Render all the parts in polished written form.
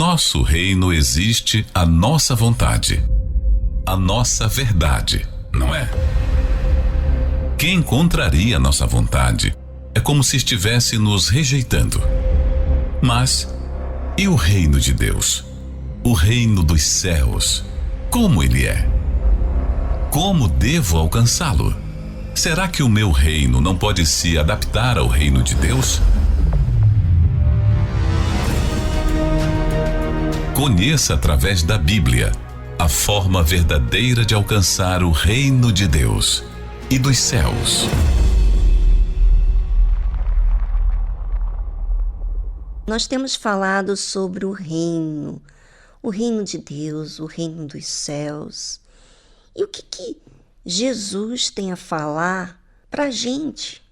nosso reino existe a nossa vontade, a nossa verdade, não é? Quem contraria a nossa vontade é como se estivesse nos rejeitando. Mas, e o reino de Deus? O reino dos céus, como ele é? Como devo alcançá-lo? Será que o meu reino não pode se adaptar ao reino de Deus? Conheça através da Bíblia a forma verdadeira de alcançar o reino de Deus e dos céus. Nós temos falado sobre o reino de Deus, o reino dos céus. E o que Jesus tem a falar para a gente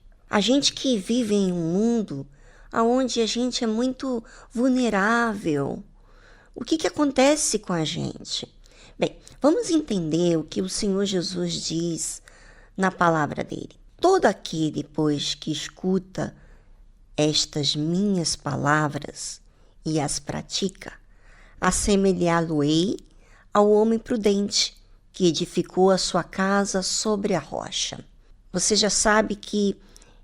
que vive em um mundo onde a gente é muito vulnerável. O que acontece com a gente? Bem, vamos entender o que o Senhor Jesus diz na palavra dele. Todo aquele, pois, que escuta estas minhas palavras e as pratica, assemelhá-lo-ei ao homem prudente que edificou a sua casa sobre a rocha. Você já sabe que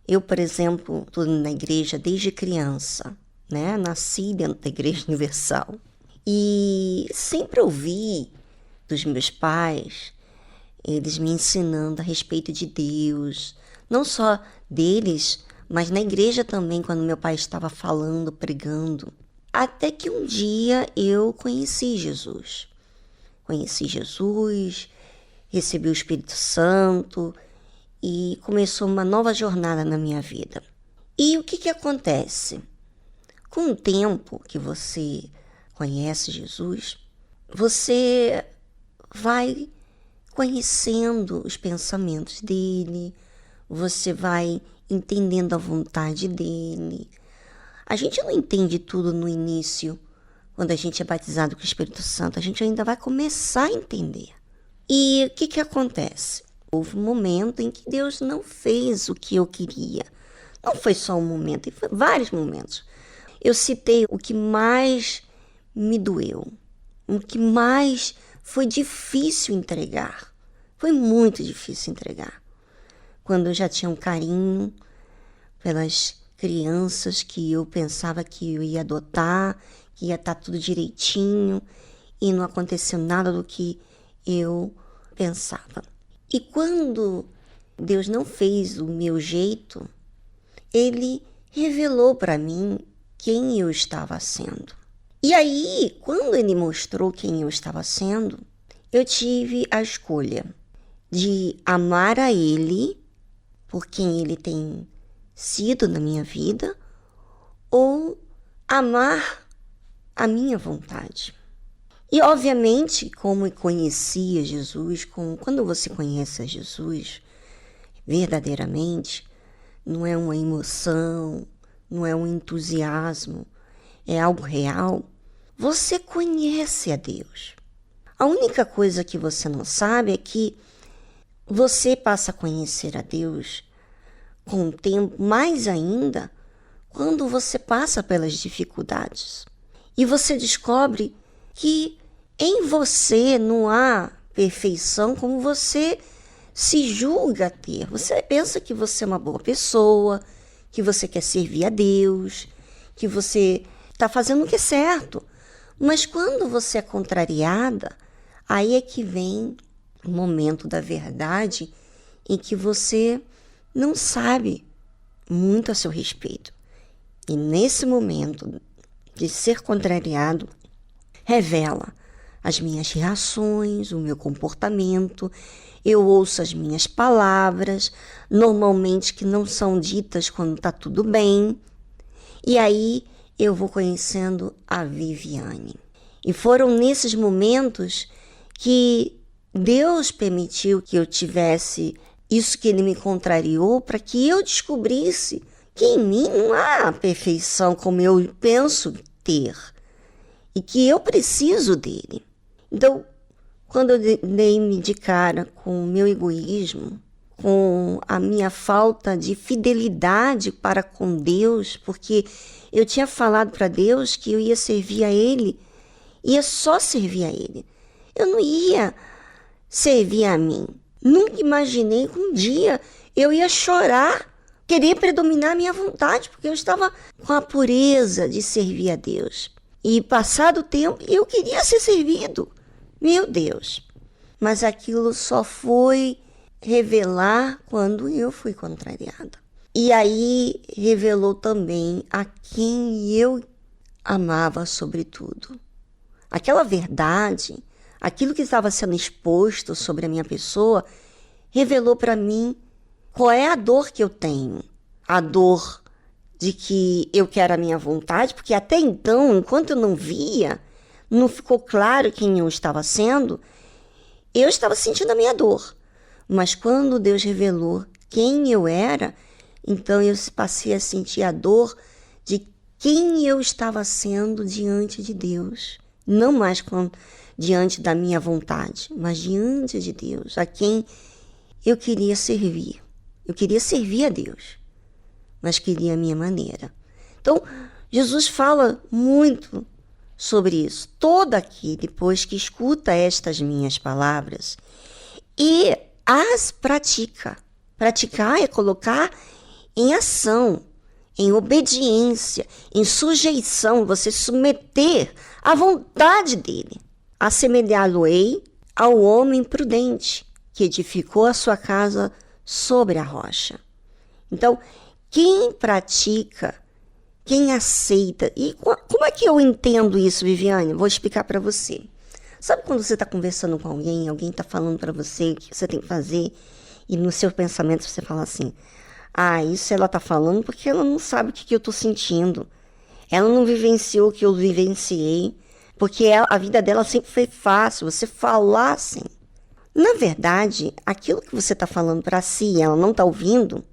eu, por exemplo, estou na igreja desde criança, né? Nasci dentro da Igreja Universal. E sempre ouvi dos meus pais, eles me ensinando a respeito de Deus, não só deles, mas na igreja também, quando meu pai estava falando, pregando. Até que um dia eu conheci Jesus. Recebi o Espírito Santo e começou uma nova jornada na minha vida. E o que acontece? Com o tempo que você conhece Jesus, você vai conhecendo os pensamentos dele, você vai entendendo a vontade dele. A gente não entende tudo no início, quando a gente é batizado com o Espírito Santo, a gente ainda vai começar a entender. E o que acontece? Houve um momento em que Deus não fez o que eu queria. Não foi só um momento, foi vários momentos. Eu citei o que mais me doeu, o que mais foi difícil entregar. Foi muito difícil entregar. Quando eu já tinha um carinho pelas crianças que eu pensava que eu ia adotar, que ia estar tudo direitinho, e não aconteceu nada do que eu pensava. E quando Deus não fez o meu jeito, Ele revelou para mim quem eu estava sendo. E aí, quando Ele mostrou quem eu estava sendo, eu tive a escolha de amar a Ele por quem Ele tem sido na minha vida, ou amar a minha vontade. E obviamente, como eu conhecia Jesus, quando você conhece a Jesus verdadeiramente, não é uma emoção, não é um entusiasmo, é algo real, você conhece a Deus. A única coisa que você não sabe é que você passa a conhecer a Deus com o tempo, mais ainda, quando você passa pelas dificuldades. E você descobre que em você não há perfeição como você se julga ter. Você pensa que você é uma boa pessoa, que você quer servir a Deus, que você está fazendo o que é certo. Mas quando você é contrariada, aí é que vem o momento da verdade em que você não sabe muito a seu respeito. E nesse momento de ser contrariado, revela as minhas reações, o meu comportamento, eu ouço as minhas palavras, normalmente que não são ditas quando está tudo bem, e aí eu vou conhecendo a Viviane. E foram nesses momentos que Deus permitiu que eu tivesse isso que Ele me contrariou, para que eu descobrisse que em mim não há perfeição como eu penso ter, e que eu preciso dele. Então, quando eu dei-me de cara com o meu egoísmo, com a minha falta de fidelidade para com Deus, porque eu tinha falado para Deus que eu ia servir a Ele ia só servir a Ele. Eu não ia servir a mim. Nunca imaginei que um dia eu ia chorar, querer predominar a minha vontade, porque eu estava com a pureza de servir a Deus. E passado o tempo, eu queria ser servido. Meu Deus! Mas aquilo só foi revelar quando eu fui contrariada. E aí revelou também a quem eu amava sobretudo. Aquela verdade, aquilo que estava sendo exposto sobre a minha pessoa, revelou para mim qual é a dor que eu tenho. A dor de que eu quero a minha vontade, porque até então, enquanto eu não via, não ficou claro quem eu estava sendo, eu estava sentindo a minha dor. Mas quando Deus revelou quem eu era, então eu passei a sentir a dor de quem eu estava sendo diante de Deus. Não mais diante da minha vontade, mas diante de Deus, a quem eu queria servir. Eu queria servir a Deus, mas queria a minha maneira. Então, Jesus fala muito sobre isso. Todo aquele, pois, que escuta estas minhas palavras e as pratica. Praticar é colocar em ação, em obediência, em sujeição, você submeter à vontade dele. Assemelhá-lo-ei ao homem prudente, que edificou a sua casa sobre a rocha. Então, quem pratica, quem aceita, e como é que eu entendo isso, Viviane? Vou explicar para você. Sabe quando você está conversando com alguém está falando para você o que você tem que fazer, e no seu pensamento você fala assim, isso ela está falando porque ela não sabe o que eu estou sentindo. Ela não vivenciou o que eu vivenciei, porque a vida dela sempre foi fácil, você falar assim. Na verdade, aquilo que você está falando para si e ela não está ouvindo,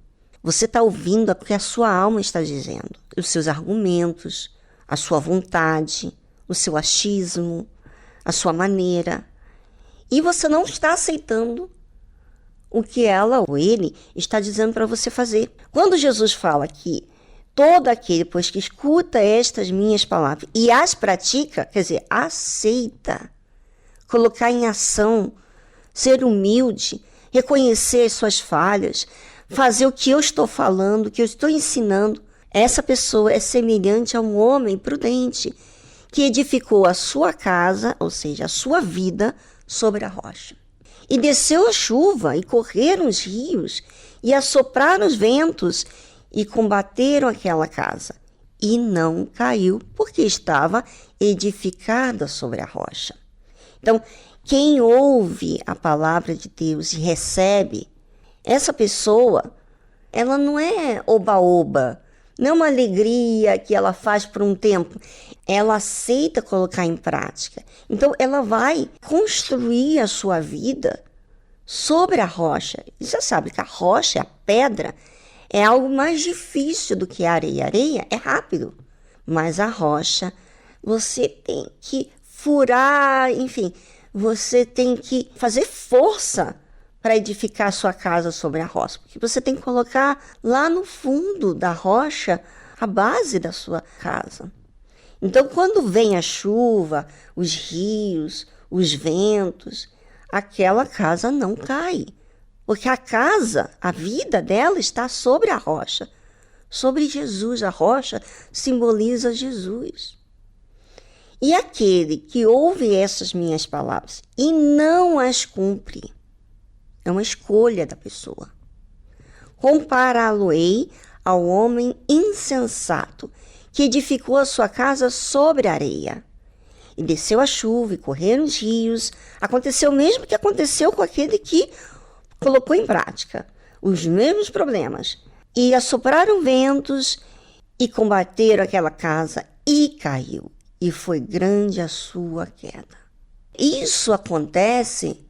você está ouvindo o que a sua alma está dizendo. Os seus argumentos, a sua vontade, o seu achismo, a sua maneira. E você não está aceitando o que ela ou ele está dizendo para você fazer. Quando Jesus fala que todo aquele, pois que escuta estas minhas palavras e as pratica, quer dizer, aceita, colocar em ação, ser humilde, reconhecer as suas falhas, fazer o que eu estou falando, o que eu estou ensinando, essa pessoa é semelhante a um homem prudente que edificou a sua casa, ou seja, a sua vida, sobre a rocha. E desceu a chuva, e correram os rios, e assopraram os ventos, e combateram aquela casa. E não caiu, porque estava edificada sobre a rocha. Então, quem ouve a palavra de Deus e recebe, essa pessoa, ela não é oba-oba, não é uma alegria que ela faz por um tempo. Ela aceita colocar em prática. Então, ela vai construir a sua vida sobre a rocha. E você sabe que a rocha, a pedra, é algo mais difícil do que a areia. A areia é rápido, mas a rocha, você tem que furar, enfim, você tem que fazer força para edificar a sua casa sobre a rocha, porque você tem que colocar lá no fundo da rocha a base da sua casa. Então, quando vem a chuva, os rios, os ventos, aquela casa não cai, porque a casa, a vida dela está sobre a rocha, sobre Jesus. A rocha simboliza Jesus. E aquele que ouve essas minhas palavras e não as cumpre, é uma escolha da pessoa. Compará-lo-ei ao homem insensato, que edificou a sua casa sobre a areia. E desceu a chuva, e correram os rios. Aconteceu o mesmo que aconteceu com aquele que colocou em prática os mesmos problemas. E assopraram ventos, e combateram aquela casa, e caiu. E foi grande a sua queda. Isso acontece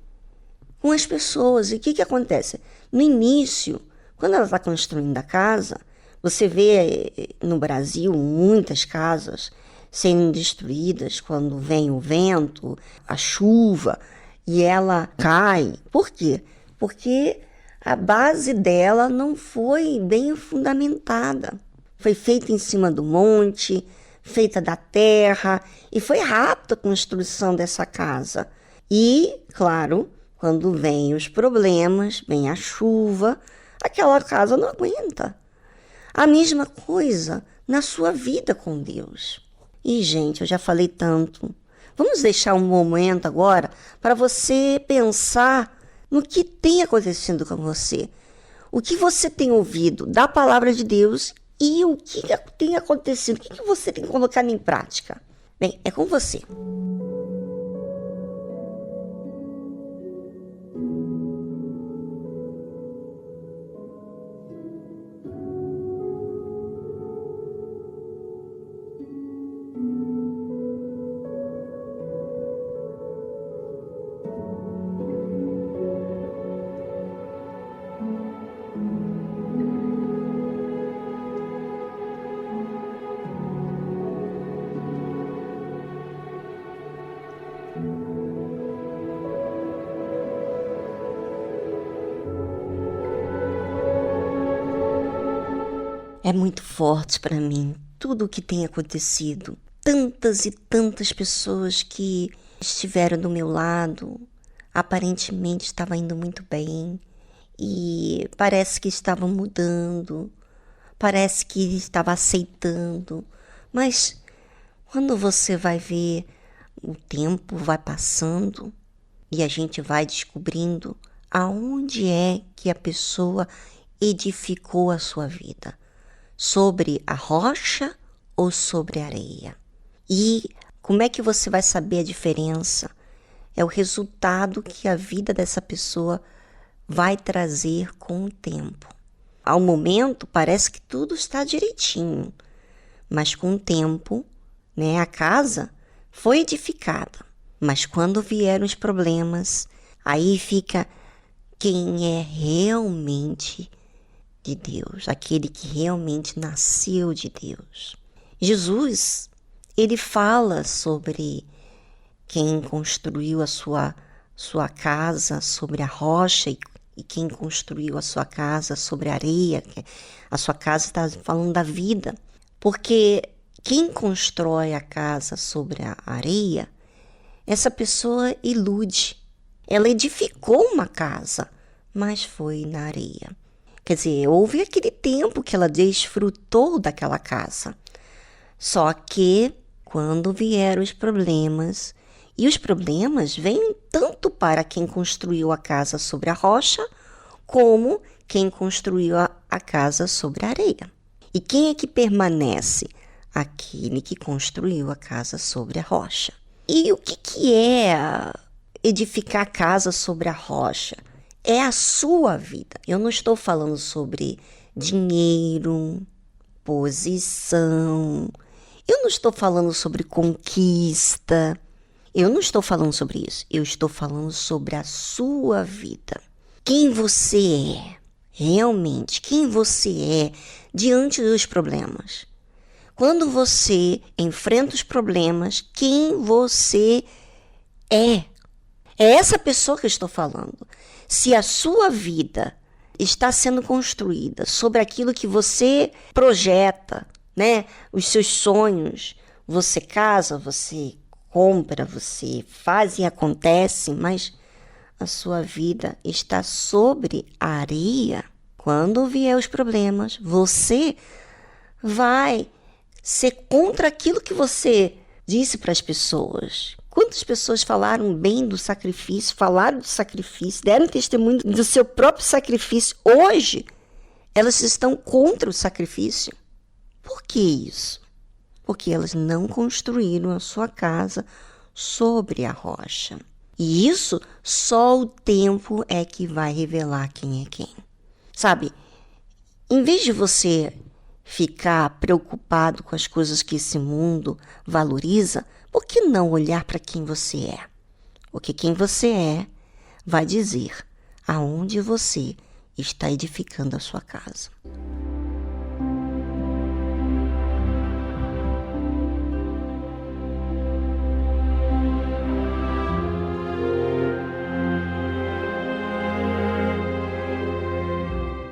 com as pessoas. E o que acontece? No início, quando ela está construindo a casa, você vê no Brasil muitas casas sendo destruídas quando vem o vento, a chuva, e ela cai. Por quê? Porque a base dela não foi bem fundamentada. Foi feita em cima do monte, feita da terra, e foi rápida a construção dessa casa. E, claro, quando vem os problemas, vem a chuva, aquela casa não aguenta. A mesma coisa na sua vida com Deus. E, gente, eu já falei tanto. Vamos deixar um momento agora para você pensar no que tem acontecido com você. O que você tem ouvido da palavra de Deus e o que tem acontecido. O que você tem colocado em prática? Bem, é com você. É muito forte para mim tudo o que tem acontecido. Tantas e tantas pessoas que estiveram do meu lado, aparentemente estava indo muito bem e parece que estavam mudando, parece que estava aceitando, mas quando você vai ver, o tempo vai passando e a gente vai descobrindo aonde é que a pessoa edificou a sua vida. Sobre a rocha ou sobre a areia? E como é que você vai saber a diferença? É o resultado que a vida dessa pessoa vai trazer com o tempo. Ao momento, parece que tudo está direitinho, mas com o tempo, né, a casa foi edificada. Mas quando vieram os problemas, aí fica quem é realmente de Deus, aquele que realmente nasceu de Deus. Jesus, ele fala sobre quem construiu a sua casa sobre a rocha e quem construiu a sua casa sobre a areia. A sua casa está falando da vida, porque quem constrói a casa sobre a areia, essa pessoa ilude. Ela edificou uma casa, mas foi na areia. Quer dizer, houve aquele tempo que ela desfrutou daquela casa. Só que quando vieram os problemas, e os problemas vêm tanto para quem construiu a casa sobre a rocha, como quem construiu a casa sobre a areia. E quem é que permanece? Aquele que construiu a casa sobre a rocha. E o que é edificar a casa sobre a rocha? É a sua vida. Eu não estou falando sobre dinheiro, posição. Eu não estou falando sobre conquista. Eu não estou falando sobre isso. Eu estou falando sobre a sua vida. Quem você é, realmente, quem você é diante dos problemas. Quando você enfrenta os problemas, quem você é. É essa pessoa que eu estou falando. Se a sua vida está sendo construída sobre aquilo que você projeta, né? Os seus sonhos, você casa, você compra, você faz e acontece, mas a sua vida está sobre a areia. Quando vier os problemas, você vai ser contra aquilo que você disse para as pessoas. Quantas pessoas falaram bem do sacrifício, falaram do sacrifício, deram testemunho do seu próprio sacrifício. Hoje, elas estão contra o sacrifício. Por que isso? Porque elas não construíram a sua casa sobre a rocha. E isso só o tempo é que vai revelar quem é quem. Sabe, em vez de você ficar preocupado com as coisas que esse mundo valoriza, por que não olhar para quem você é? Porque quem você é vai dizer aonde você está edificando a sua casa.